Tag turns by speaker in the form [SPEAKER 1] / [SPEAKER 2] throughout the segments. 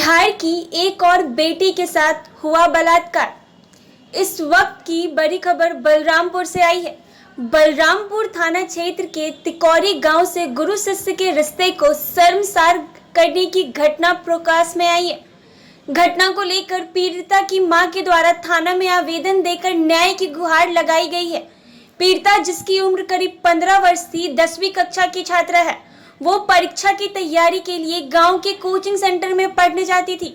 [SPEAKER 1] बिहार की एक और बेटी के साथ हुआ बलात्कार। इस वक्त की बड़ी खबर बलरामपुर से आई है। बलरामपुर थाना क्षेत्र के तिकोरी गांव से गुरु शिष्य के रिश्ते को शर्मसार करने की घटना प्रकाश में आई है। घटना को लेकर पीड़िता की मां के द्वारा थाना में आवेदन देकर न्याय की गुहार लगाई गई है। पीड़िता, जिसकी उम्र करीब 15 वर्ष थी, 10वीं कक्षा की छात्रा है। वो परीक्षा की तैयारी के लिए गांव के कोचिंग सेंटर में पढ़ने जाती थी।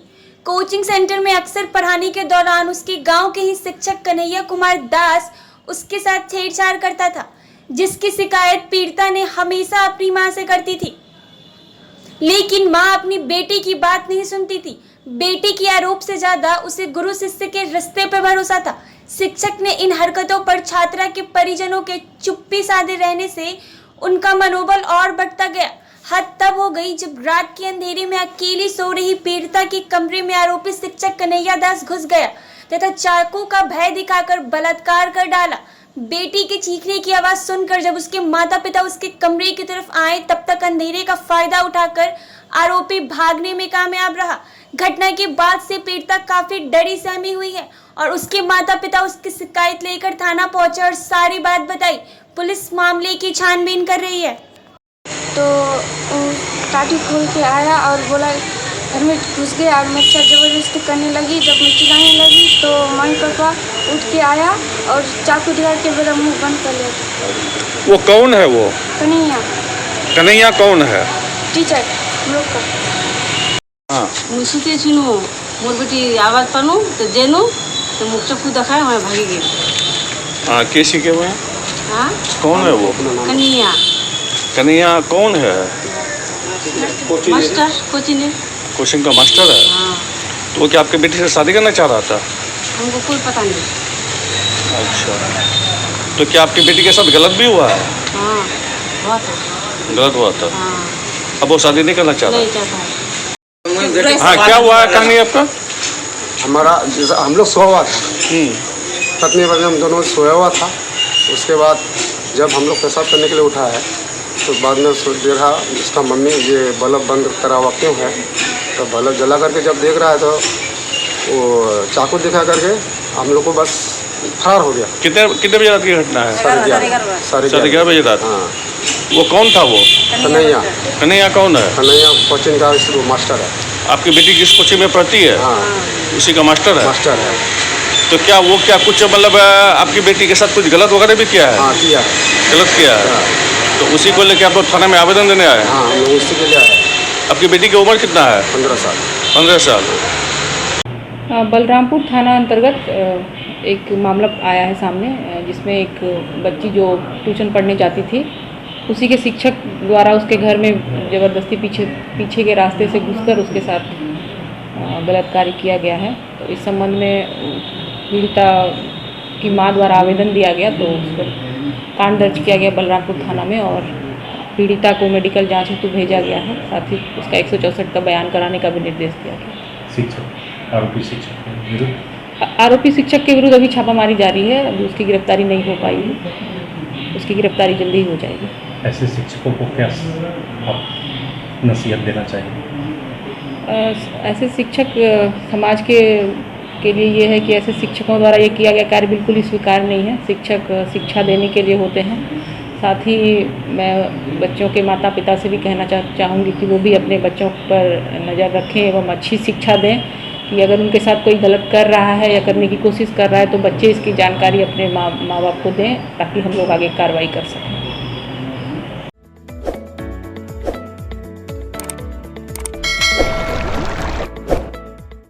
[SPEAKER 1] कोचिंग सेंटर में अक्सर पढ़ाने के दौरान उसके गांव के ही शिक्षक कन्हैया कुमार दास उसके साथ छेड़छाड़ करता था, जिसकी शिकायत पीड़िता ने हमेशा अपनी मां से करती थी। लेकिन मां अपनी बेटी की बात नहीं सुनती थी। बेटी के आरोप से ज्यादा उसे गुरु शिष्य के रिश्ते पर भरोसा था। शिक्षक ने इन हरकतों पर छात्रा के परिजनों के चुप्पी साधे रहने से उनका मनोबल और बढ़ता गया। हद तब हो गई जब रात के अंधेरे में अकेली सो रही पीड़िता के कमरे में आरोपी शिक्षक कन्हैया दास घुस गया तथा चाकू का भय दिखाकर बलात्कार कर डाला। बेटी के चीखने की आवाज सुनकर जब उसके माता पिता उसके कमरे की तरफ आए, तब तक अंधेरे का फायदा उठाकर आरोपी भागने में कामयाब रहा। घटना के बाद से पीड़िता काफी डरी सहमी हुई है और उसके माता पिता उसकी शिकायत लेकर थाना पहुंचे और सारी बात बताई। पुलिस मामले की छानबीन कर रही है।
[SPEAKER 2] तो काठी खोल के आया और बोला, घर में घुस गया और मुझसे ज़बरदस्ती करने लगी। जब मैं चिल्लाने लगी तो मम्मी पापा उठ के आया और चाकू दिखा के मेरा मुंह बंद कर लिया।
[SPEAKER 3] वो कौन है? वो
[SPEAKER 2] कन्हैया।
[SPEAKER 3] कन्हैया कौन है?
[SPEAKER 2] टीचर हम लोग का।
[SPEAKER 3] हाँ,
[SPEAKER 4] मुझे सुनो मोर बेटी आवाज पानू तो जेनू तो मुख चक्कू दिखाए मैं भागी गई।
[SPEAKER 3] हाँ, कैसी के वो?
[SPEAKER 4] हाँ,
[SPEAKER 3] कौन है वो?
[SPEAKER 4] कन्हैया।
[SPEAKER 3] कन्हैया कौन है?
[SPEAKER 4] मास्टर कोचिंग
[SPEAKER 3] कोचिंग का मास्टर है।
[SPEAKER 4] हाँ,
[SPEAKER 3] तो वो क्या आपके बेटी से शादी करना चाह रहा था?
[SPEAKER 4] हमको कोई पता नहीं।
[SPEAKER 3] अच्छा, तो क्या आपकी बेटी के साथ गलत भी हुआ है?
[SPEAKER 4] हाँ, हुआ था।
[SPEAKER 3] गलत हुआ था।
[SPEAKER 4] हाँ,
[SPEAKER 3] अब वो शादी नहीं करना चाह
[SPEAKER 4] नहीं
[SPEAKER 3] रहा?
[SPEAKER 4] चाहता है।
[SPEAKER 3] हाँ, क्या हुआ है कहानी आपका?
[SPEAKER 5] हमारा जैसा हम लोग सोया हुआ था, पत्नी पत्नी हम दोनों सोया हुआ था। उसके बाद जब हम लोग पेशाब करने के लिए उठा है तो बाद में देखा उसका मम्मी ये बल्ब बंद करा हुआ क्यों है। तो बल्ब जला करके जब देख रहा है तो वो चाकू दिखा करके हम लोग को बस फरार हो गया।
[SPEAKER 3] कितने बजे रात की घटना है?
[SPEAKER 5] 11:30
[SPEAKER 3] बजे रात।
[SPEAKER 5] हाँ।
[SPEAKER 3] वो कौन था वो?
[SPEAKER 5] कन्हैया।
[SPEAKER 3] कन्हैया कौन है?
[SPEAKER 5] कन्हैया कोचिंग का मास्टर है।
[SPEAKER 3] आपकी बेटी जिस कोचिंग में पढ़ती है?
[SPEAKER 5] हाँ,
[SPEAKER 3] उसी का मास्टर है।
[SPEAKER 5] मास्टर है।
[SPEAKER 3] तो क्या वो कुछ मतलब आपकी बेटी के साथ कुछ गलत वगैरह भी किया है?
[SPEAKER 5] हाँ, किया है।
[SPEAKER 3] गलत किया है। तो उसी को लेकर आप लोग थाने में आवेदन देने आए?
[SPEAKER 5] हाँ, हम लोग उसी के लिए आए।
[SPEAKER 3] आपकी बेटी की उम्र कितना है?
[SPEAKER 5] 15 साल।
[SPEAKER 3] 15 साल।
[SPEAKER 6] बलरामपुर थाना अंतर्गत एक मामला आया है सामने, जिसमें एक बच्ची जो ट्यूशन पढ़ने जाती थी, उसी के शिक्षक द्वारा उसके घर में ज़बरदस्ती पीछे के रास्ते से घुसकर उसके साथ बलात्कार किया गया है। तो इस संबंध में पीड़िता की मां द्वारा आवेदन दिया गया, तो उस पर कांड दर्ज किया गया बलरामपुर थाना में और पीड़िता को मेडिकल जांच हेतु भेजा गया है। साथ ही उसका 164 का बयान कराने का भी निर्देश दिया गया। आरोपी शिक्षक के विरुद्ध अभी छापामारी जारी है। अभी उसकी गिरफ्तारी नहीं हो पाई है, उसकी गिरफ्तारी जल्दी ही हो जाएगी।
[SPEAKER 7] ऐसे शिक्षकों को क्या आप नसीहत देना चाहिए?
[SPEAKER 6] ऐसे शिक्षक समाज के लिए ये है कि ऐसे शिक्षकों द्वारा ये किया गया कार्य बिल्कुल ही स्वीकार नहीं है। शिक्षक शिक्षा देने के लिए होते हैं। साथ ही मैं बच्चों के माता पिता से भी कहना चाहूँगी कि वो भी अपने बच्चों पर नज़र रखें एवं अच्छी शिक्षा दें कि अगर उनके साथ कोई गलत कर रहा है या करने की कोशिश कर रहा है तो बच्चे इसकी जानकारी अपने माँ बाप को दें, ताकि हम लोग आगे कार्रवाई कर सकें।